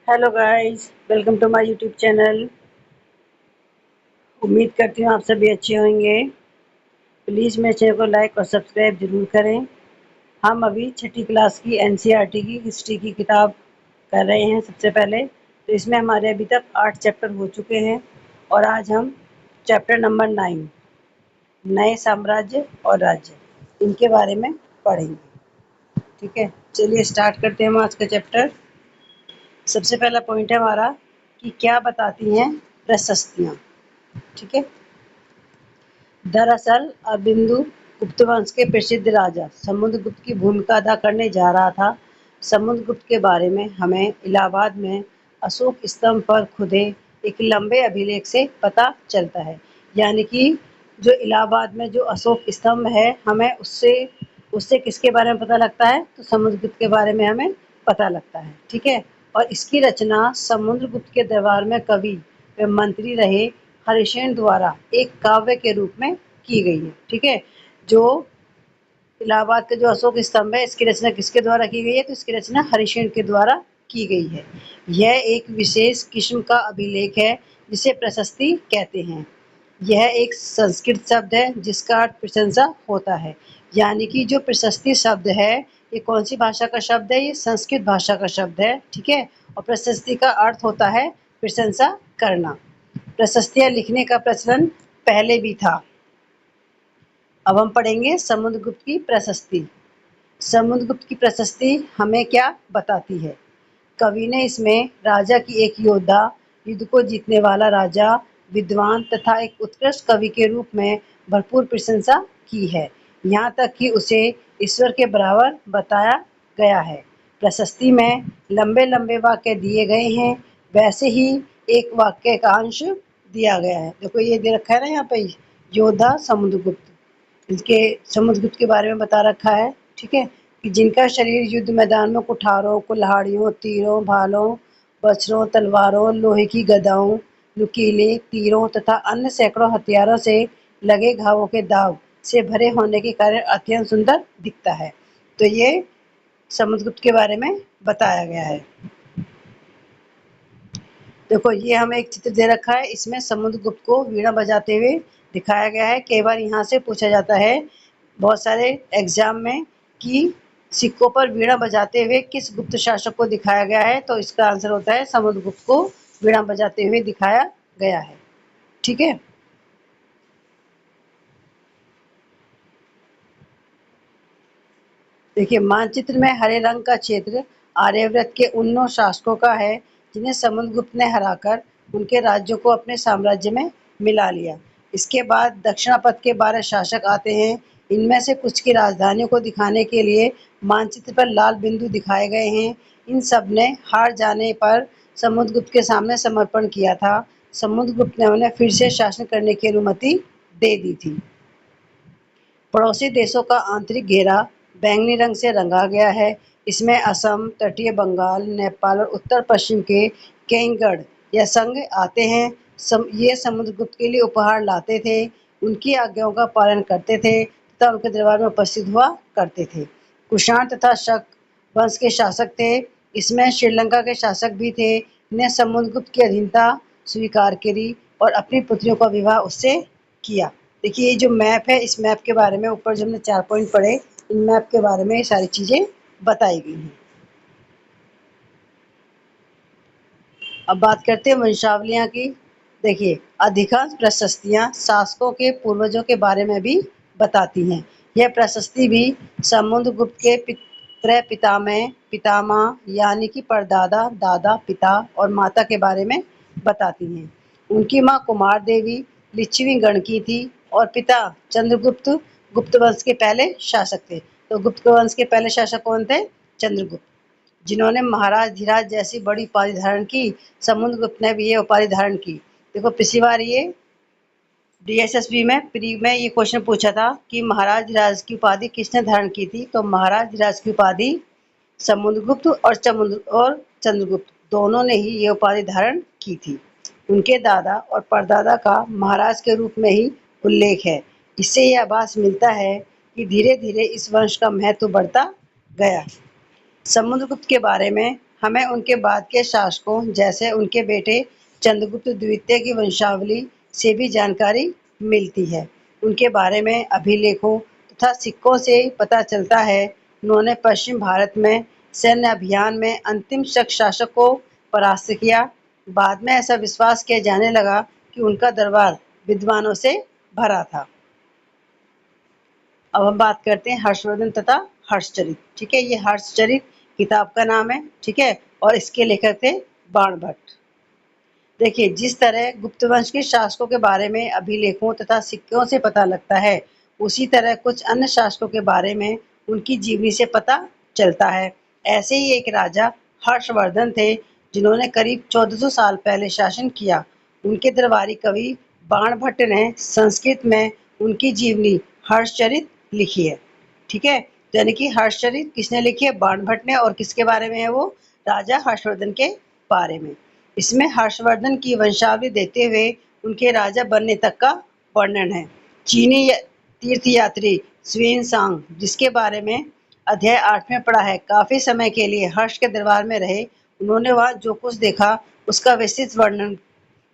Hello guys, welcome to my YouTube channel. उम्मीद करती हूँ आप सभी अच्छे होंगे। प्लीज़ मेरे चैनल को लाइक और सब्सक्राइब ज़रूर करें। हम अभी छठी क्लास की एनसीईआरटी की हिस्ट्री की किताब कर रहे हैं। सबसे पहले तो इसमें हमारे अभी तक 8 चैप्टर हो चुके हैं और आज हम चैप्टर नंबर 9 नए साम्राज्य और राज्य इनके बारे में पढ़ेंगे। ठीक है, चलिए स्टार्ट करते हैं हम आज का चैप्टर। सबसे पहला पॉइंट है हमारा कि क्या बताती हैं प्रशस्तियाँ। ठीक है, दरअसल अबिंदु गुप्त वंश के प्रसिद्ध राजा समुद्रगुप्त की भूमिका अदा करने जा रहा था। समुद्रगुप्त के बारे में हमें इलाहाबाद में अशोक स्तंभ पर खुदे एक लंबे अभिलेख से पता चलता है। यानी कि जो इलाहाबाद में जो अशोक स्तंभ है, हमें उससे उससे किसके बारे में पता लगता है? तो समुद्रगुप्त के बारे में हमें पता लगता है। ठीक है, और इसकी रचना समुद्रगुप्त के दरबार में कवि व मंत्री रहे हरिसेन द्वारा एक काव्य के रूप में की गई है। ठीक है, जो इलाहाबाद का जो अशोक स्तंभ है, इसकी रचना किसके द्वारा की गई है? तो इसकी रचना हरिसेन के द्वारा की गई है। यह एक विशेष किस्म का अभिलेख है जिसे प्रशस्ति कहते हैं। यह एक संस्कृत शब्द है जिसका अर्थ प्रशंसा होता है। यानी कि जो प्रशस्ति शब्द है, ये कौन सी भाषा का शब्द है? ये संस्कृत भाषा का शब्द है। ठीक है, और प्रशस्ति का अर्थ होता है प्रशंसा करना। प्रशस्तियाँ लिखने का प्रचलन पहले भी था। अब हम पढ़ेंगे समुद्रगुप्त की प्रशस्ति। समुद्रगुप्त की प्रशस्ति हमें क्या बताती है? कवि ने इसमें राजा की एक योद्धा, युद्ध को जीतने वाला राजा, विद्वान तथा एक उत्कृष्ट कवि के रूप में भरपूर प्रशंसा की है। यहाँ तक कि उसे ईश्वर के बराबर बताया गया है। प्रशस्ति में लंबे लंबे वाक्य दिए गए हैं, वैसे ही एक वाक्य का अंश दिया गया है। देखो ये दे रखा है ना यहाँ पे, योद्धा समुद्रगुप्त, इसके समुद्रगुप्त के बारे में बता रखा है। ठीक है, कि जिनका शरीर युद्ध मैदान में कुठारों, कुल्हाड़ियों, तीरों, भालों, बछरों, तलवारों, लोहे की गदाओं, नुकीले तीरों तथा अन्य सैकड़ों हथियारों से लगे घावों के दाग से भरे होने के कारण अत्यंत सुंदर दिखता है। तो ये समुद्रगुप्त के बारे में बताया गया है। देखो ये हमें एक चित्र दे रखा है, इसमें समुद्रगुप्त को वीणा बजाते हुए दिखाया गया है। कई बार यहाँ से पूछा जाता है बहुत सारे एग्जाम में कि सिक्कों पर वीणा बजाते हुए किस गुप्त शासक को दिखाया गया है? तो इसका आंसर होता है समुद्रगुप्त को वीणा बजाते हुए दिखाया गया है। ठीक है, देखिए मानचित्र में हरे रंग का क्षेत्र आर्यव्रत के उन 9 शासकों का है जिन्हें समुद्रगुप्त ने हराकर उनके राज्यों को अपने साम्राज्य में मिला लिया। इसके बाद दक्षिणापथ के 12 शासक आते हैं। इनमें से कुछ की राजधानियों को दिखाने के लिए मानचित्र पर लाल बिंदु दिखाए गए हैं। इन सब ने हार जाने पर समुद्रगुप्त के सामने समर्पण किया था। समुद्रगुप्त ने उन्हें फिर से शासन करने की अनुमति दे दी थी। पड़ोसी देशों का आंतरिक घेरा बैंगनी रंग से रंगा गया है। इसमें असम, तटीय बंगाल, नेपाल और उत्तर पश्चिम के कई गढ़ या संघ आते हैं। ये समुद्रगुप्त के लिए उपहार लाते थे, उनकी आज्ञाओं का पालन करते थे तथा उनके दरबार में उपस्थित हुआ करते थे। कुषाण तथा शक वंश के शासक थे। इसमें श्रीलंका के शासक भी थे। इन्हें समुद्रगुप्त की अधीनता स्वीकार करी और अपनी पुत्रियों का विवाह उससे किया। देखिए ये जो मैप है, इस मैप के बारे में ऊपर जो हमने 4 पॉइंट पढ़े, इन मैप के बारे में ये सारी चीजें बताई गई हैं। अब बात करते हैं वंशावलियां की। देखिए अधिकांश प्रशस्तियां शासकों के पूर्वजों के बारे में भी बताती हैं। यह प्रशस्ति भी समुद्रगुप्त के पितामह पितामह यानी कि परदादा, दादा, पिता और माता के बारे में बताती हैं। उनकी माँ कुमार देवी लिच्छवी गण की थी और पिता चंद्रगुप्त गुप्त वंश के पहले शासक थे। तो गुप्त वंश के पहले शासक कौन थे? चंद्रगुप्त, जिन्होंने महाराज धीराज जैसी बड़ी उपाधि धारण की। समुद्रगुप्त ने भी ये उपाधि धारण की। देखो पिछली बार ये डीएसएसबी में प्री में ये क्वेश्चन पूछा था कि महाराज धीराज की उपाधि किसने धारण की थी? तो महाराज धीराज की उपाधि समुद्रगुप्त और चंद्रगुप्त दोनों ने ही ये उपाधि धारण की थी। उनके दादा और परदादा का महाराज के रूप में ही उल्लेख है। इससे यह आभास मिलता है कि धीरे धीरे इस वंश का महत्व बढ़ता गया। समुद्रगुप्त के बारे में हमें उनके बाद के शासकों जैसे उनके बेटे चंद्रगुप्त द्वितीय की वंशावली से भी जानकारी मिलती है। उनके बारे में अभिलेखों तथा सिक्कों से पता चलता है उन्होंने पश्चिम भारत में सैन्य अभियान में अंतिम शक शासक को परास्त किया। बाद में ऐसा विश्वास किया जाने लगा कि उनका दरबार विद्वानों से भरा था। अब हम बात करते हैं हर्षवर्धन तथा हर्षचरित। ठीक है, ये हर्षचरित किताब का नाम है। ठीक है, और इसके लेखक थे बाणभट्ट। देखिए, जिस तरह गुप्त वंश के शासकों के बारे में अभिलेखों तथा सिक्कों से पता लगता है, उसी तरह कुछ अन्य शासकों के बारे में उनकी जीवनी से पता चलता है। ऐसे ही एक राजा हर्षवर्धन थे जिन्होंने करीब 1400 साल पहले शासन किया। उनके दरबारी कवि बाणभट्ट ने संस्कृत में उनकी जीवनी हर्षचरित लिखी है। ठीक है, तो यानी कि हर्षचरित किसने लिखी है? बाणभट्ट ने। और किसके बारे में है वो? राजा हर्षवर्धन के बारे में। इसमें हर्षवर्धन की वंशावली देते हुए उनके राजा बनने तक का वर्णन है। चीनी तीर्थयात्री ह्वेन-सांग, जिसके बारे में अध्याय 8 में पढ़ा है, काफी समय के लिए हर्ष के दरबार में रहे। उन्होंने वहां जो कुछ देखा उसका विस्तृत वर्णन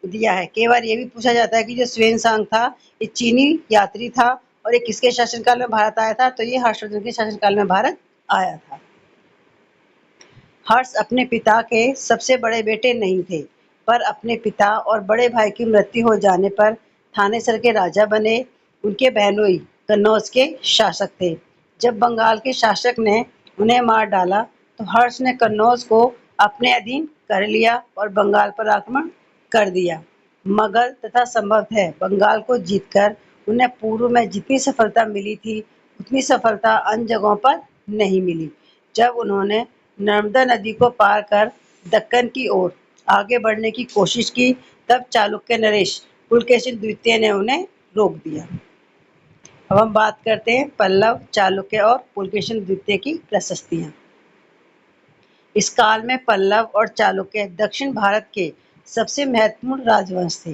दिया है। कई बार ये भी पूछा जाता है कि जो ह्वेन-सांग था, ये चीनी यात्री था और ये किसके शासनकाल में भारत आया था? तो ये हर्षवर्धन के शासनकाल में भारत आया था। हर्ष अपने पिता के सबसे बड़े बेटे नहीं थे, पर अपने पिता और बड़े भाई की मृत्यु हो जाने पर थानेसर के राजा बने। उनके बहनोई कन्नौज के शासक थे। जब बंगाल के शासक ने उन्हें मार डाला तो हर्ष ने कन्नौज को अपने अधीन कर लिया और बंगाल पर आक्रमण कर दिया। मगध तथा संभवतः बंगाल को जीतकर उन्हें पूर्व में जितनी सफलता मिली थी, उतनी सफलता अन्य जगहों पर नहीं मिली। जब उन्होंने नर्मदा नदी को पार कर दक्कन की ओर आगे बढ़ने की कोशिश की, तब चालुक्य नरेश पुलकेशिन द्वितीय ने उन्हें रोक दिया। अब हम बात करते हैं पल्लव, चालुक्य और पुलकेशिन द्वितीय की प्रशस्तियां। इस काल में पल्लव और चालुक्य दक्षिण भारत के सबसे महत्वपूर्ण राजवंश थे।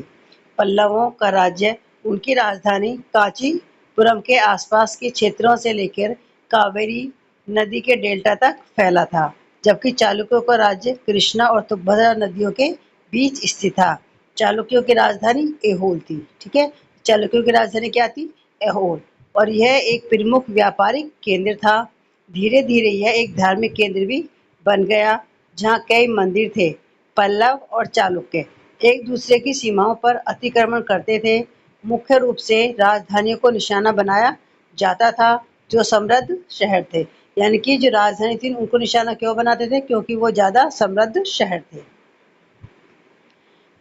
पल्लवों का राज्य उनकी राजधानी कांचीपुरम के आसपास के क्षेत्रों से लेकर कावेरी नदी के डेल्टा तक फैला था, जबकि चालुक्यों का राज्य कृष्णा और तुंगभद्रा नदियों के बीच स्थित था। चालुक्यों की राजधानी ऐहोल थी। ठीक है, चालुक्यों की राजधानी क्या थी? ऐहोल। और यह एक प्रमुख व्यापारिक केंद्र था। धीरे धीरे यह एक धार्मिक केंद्र भी बन गया, जहाँ कई मंदिर थे। पल्लव और चालुक्य एक दूसरे की सीमाओं पर अतिक्रमण करते थे। मुख्य रूप से राजधानियों को निशाना बनाया जाता था जो समृद्ध शहर थे। यानी कि जो राजधानी थी उनको निशाना क्यों बनाते थे? क्योंकि वो ज्यादा समृद्ध शहर थे।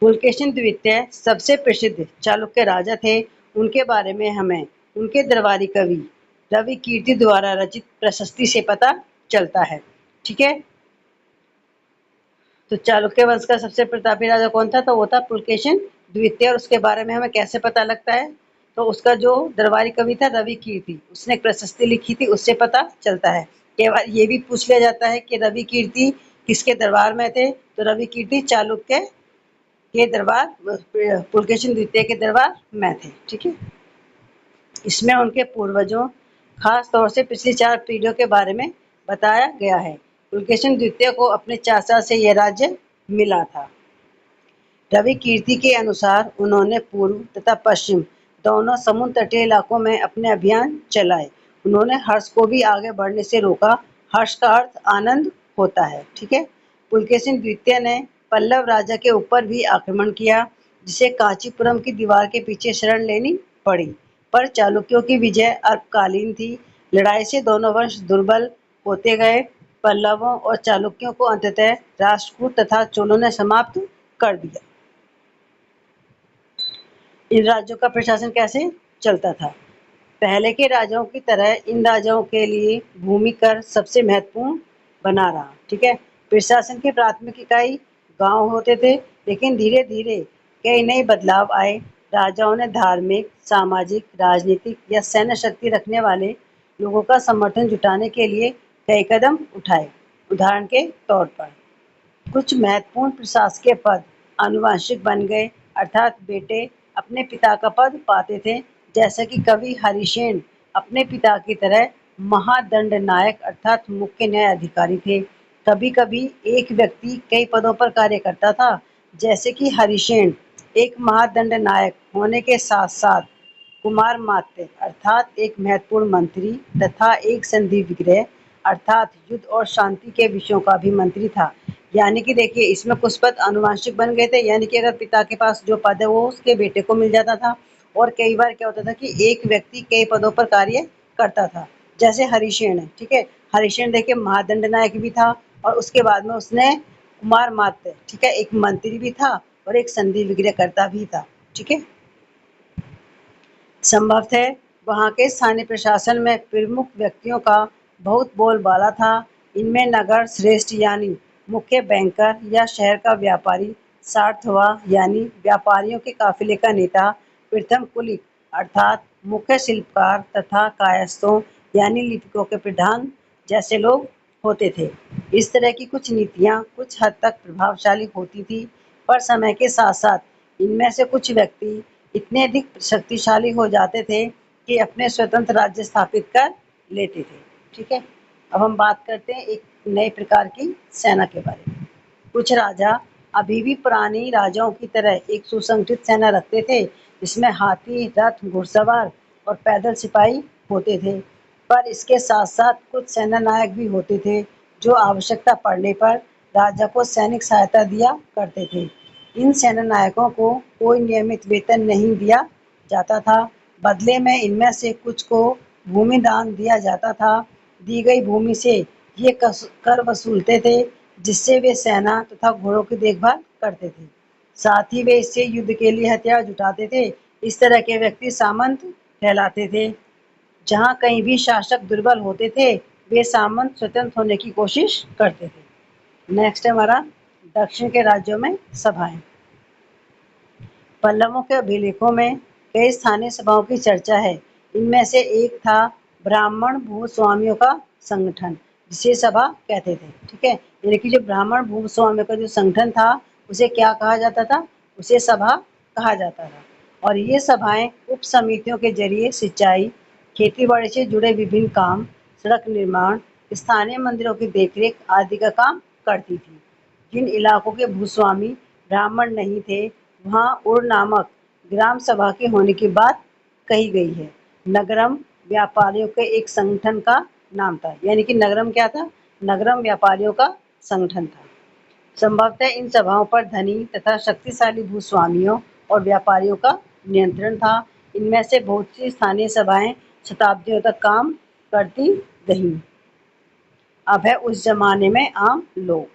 पुलकेशिन द्वितीय सबसे प्रसिद्ध चालुक्य राजा थे। उनके बारे में हमें उनके दरबारी कवि रवि कीर्ति द्वारा रचित प्रशस्ति से पता चलता है। ठीक है, तो चालुक्य वंश का सबसे प्रतापी राजा कौन था? तो वो था पुलकेशिन द्वितीय। और उसके बारे में हमें कैसे पता लगता है? तो उसका जो दरबारी कवि था रवि कीर्ति, उसने एक प्रशस्ति लिखी थी, उससे पता चलता है। कई बार ये भी पूछ लिया जाता है कि रवि कीर्ति किसके दरबार में थे? तो रवि कीर्ति चालुक्य के दरबार, पुलकेशिन द्वितीय के दरबार में थे। ठीक है, इसमें उनके पूर्वजों, खास तौर से पिछली 4 पीढ़ियों के बारे में बताया गया है। पुलकेशिन द्वितीय को अपने चाचा से यह राज्य मिला था। रवि कीर्ति के अनुसार उन्होंने पूर्व तथा पश्चिम दोनों समुद्र तटीय इलाकों में अपने अभियान चलाए। उन्होंने हर्ष को भी आगे बढ़ने से रोका। हर्ष का अर्थ आनंद होता है। ठीक है, पुलकेशिन द्वितीय ने पल्लव राजा के ऊपर भी आक्रमण किया, जिसे कांचीपुरम की दीवार के पीछे शरण लेनी पड़ी। पर चालुक्यों की विजय अल्पकालीन थी। लड़ाई से दोनों वंश दुर्बल होते गए। पल्लवों और चालुक्यों को अंततः राष्ट्रकूट तथा चोलों ने समाप्त कर दिया। इन राज्यों का प्रशासन कैसे चलता था? पहले के राजाओं की तरह इन राजाओं के लिए भूमि कर सबसे महत्वपूर्ण बना रहा। ठीक है, प्रशासन की प्राथमिक इकाई गांव होते थे, लेकिन धीरे धीरे कई नए बदलाव आए। राजाओं ने धार्मिक, सामाजिक, राजनीतिक या सैन्य शक्ति रखने वाले लोगों का समर्थन जुटाने के लिए कई कदम उठाए। उदाहरण के तौर पर कुछ महत्वपूर्ण प्रशासकीय पद आनुवंशिक बन गए, अर्थात बेटे अपने पिता का पद पाते थे। जैसे कि कवि हरिसेन अपने पिता की तरह महादंड नायक अर्थात मुख्य न्याय अधिकारी थे। कभी कभी एक व्यक्ति कई पदों पर कार्य करता था, जैसे कि हरिसेन एक महादंड नायक होने के साथ साथ कुमार मात्य अर्थात एक महत्वपूर्ण मंत्री तथा एक संधि विग्रह अर्थात युद्ध और शांति के विषयों का भी मंत्री था। यानी कि देखिए, इसमें कुछ पद आनुवंशिक बन गए थे, यानी कि अगर पिता के पास जो पद है वो उसके बेटे को मिल जाता था। और कई बार क्या होता था कि एक व्यक्ति कई पदों पर कार्य करता था, जैसे हरिसेन है। ठीक है, हरिसेन देखिए महादंड नायक भी था और उसके बाद में उसने कुमार मात्य, ठीक है, एक मंत्री भी था और एक संधि विग्रहकर्ता भी था। ठीक है, संभवतः वहाँ के स्थानीय प्रशासन में प्रमुख व्यक्तियों का बहुत बोलबाला था। इनमें नगर श्रेष्ठ यानी मुख्य बैंकर या शहर का व्यापारी, सार्थवा यानी व्यापारियों के काफिले का नेता, प्रथम कुलिक अर्थात मुख्य शिल्पकार तथा कायस्थों यानी लिपिकों के प्रधान जैसे लोग होते थे। इस तरह की कुछ नीतियाँ कुछ हद तक प्रभावशाली होती थी, पर समय के साथ साथ इनमें से कुछ व्यक्ति इतने अधिक शक्तिशाली हो जाते थे कि अपने स्वतंत्र राज्य स्थापित कर लेते थे। ठीक है, अब हम बात करते हैं एक नए प्रकार की सेना के बारे में। कुछ राजा अभी भी पुरानी राजाओं की तरह एक सुसंगठित सेना रखते थे, जिसमें हाथी, रथ, घुड़सवार और पैदल सिपाही होते थे। पर इसके साथ साथ कुछ सेना नायक भी होते थे, जो आवश्यकता पड़ने पर राजा को सैनिक सहायता दिया करते थे। इन सेना नायकों को कोई नियमित वेतन नहीं दिया जाता था। बदले में इनमें से कुछ को भूमि दान दिया जाता था। दी गई भूमि से ये कर वसूलते थे, जिससे वे सेना तथा घोड़ों की देखभाल करते थे। साथ ही वे इससे युद्ध के लिए हथियार जुटाते थे। इस तरह के व्यक्ति सामंत कहलाते थे। जहाँ कहीं भी शासक दुर्बल होते थे, वे सामंत स्वतंत्र होने की कोशिश करते थे। नेक्स्ट है हमारा दक्षिण के राज्यों में सभाएं। पल्लवों के अभिलेखों में कई स्थानीय सभाओं की चर्चा है। इनमें से एक था ब्राह्मण भूस्वामियों का संगठन, जिसे सभा कहते थे। ठीक है, यानी कि जो ब्राह्मण भूस्वामियों का जो संगठन था, उसे क्या कहा जाता था? उसे सभा कहा जाता था। और ये सभाएं उप समितियों के जरिए सिंचाई, खेती-बाड़ी से जुड़े विभिन्न काम, सड़क निर्माण, स्थानीय मंदिरों की देखरेख आदि का काम करती थी। जिन इलाकों के भूस्वामी ब्राह्मण नहीं थे, वहाँ उड़ नामक ग्राम सभा के होने की बात कही गई है। नगरम व्यापारियों के एक संगठन का नाम था, यानी कि नगरम क्या था? नगरम व्यापारियों का संगठन था। संभवतः इन सभाओं पर धनी तथा शक्तिशाली भूस्वामियों और व्यापारियों का नियंत्रण था। इनमें से बहुत सी स्थानीय सभाएं शताब्दियों तक काम करती रहीं। अब है उस जमाने में आम लोग।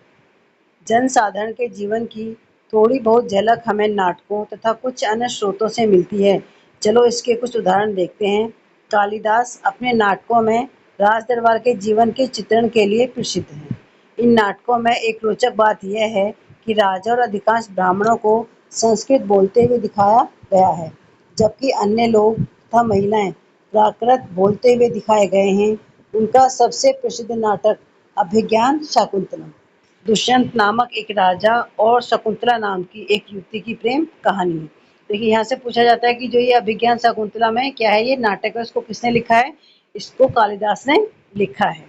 जनसाधारण के जीवन की थोड़ी बहुत झलक हमें नाटकों तथा कुछ अन्य स्रोतों से मिलती है। चलो इसके कुछ उदाहरण देखते हैं। कालिदास अपने नाटकों में राज दरबार के जीवन के चित्रण के लिए प्रसिद्ध हैं। इन नाटकों में एक रोचक बात यह है कि राजा और अधिकांश ब्राह्मणों को संस्कृत बोलते हुए दिखाया गया है, जबकि अन्य लोग तथा महिलाएं प्राकृत बोलते हुए दिखाए गए हैं। उनका सबसे प्रसिद्ध नाटक अभिज्ञान शाकुंतलम दुष्यंत नामक एक राजा और शकुंतला नाम की एक युवती की प्रेम कहानी है। देखिए, यहाँ से पूछा जाता है कि जो ये अभिज्ञान शाकुंतला में क्या है, ये नाटक है, इसको किसने लिखा है? इसको कालिदास ने लिखा है।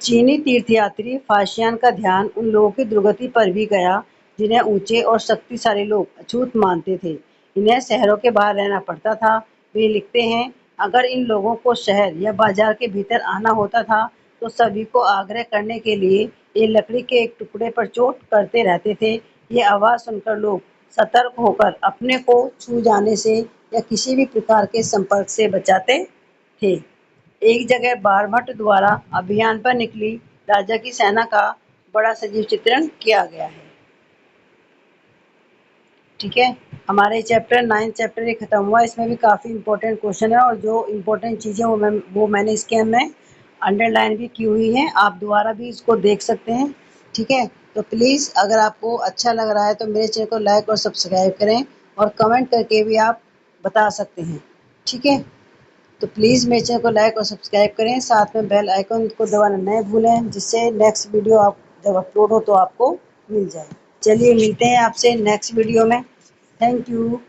चीनी तीर्थयात्री फाशियान का ध्यान उन लोगों की दुर्गति पर भी गया जिन्हें ऊंचे और शक्तिशाली लोग अछूत मानते थे। इन्हें शहरों के बाहर रहना पड़ता था। वे लिखते हैं, अगर इन लोगों को शहर या बाजार के भीतर आना होता था तो सभी को आग्रह करने के लिए ये लकड़ी के एक टुकड़े पर चोट करते रहते थे। ये आवाज़ सुनकर लोग सतर्क होकर अपने को छू जाने से या किसी भी प्रकार के संपर्क से बचाते थे। एक जगह बारभट्ट द्वारा अभियान पर निकली राजा की सेना का बड़ा सजीव चित्रण किया गया है। ठीक है, हमारे चैप्टर 9 चैप्टर ये खत्म हुआ। इसमें भी काफ़ी इंपॉर्टेंट क्वेश्चन है और जो इंपॉर्टेंट चीज़ें वो मैंने इसके में अंडरलाइन भी की हुई हैं। आप दोबारा भी इसको देख सकते हैं। ठीक है, तो प्लीज़ अगर आपको अच्छा लग रहा है तो मेरे चैनल को लाइक और सब्सक्राइब करें और कमेंट करके भी आप बता सकते हैं। ठीक है, तो प्लीज़ मेरे चैनल को लाइक और सब्सक्राइब करें, साथ में बेल आइकन को दबाना नहीं भूलें, जिससे नेक्स्ट वीडियो आप जब अपलोड हो तो आपको मिल जाए। चलिए मिलते हैं आपसे नेक्स्ट वीडियो में। Thank you.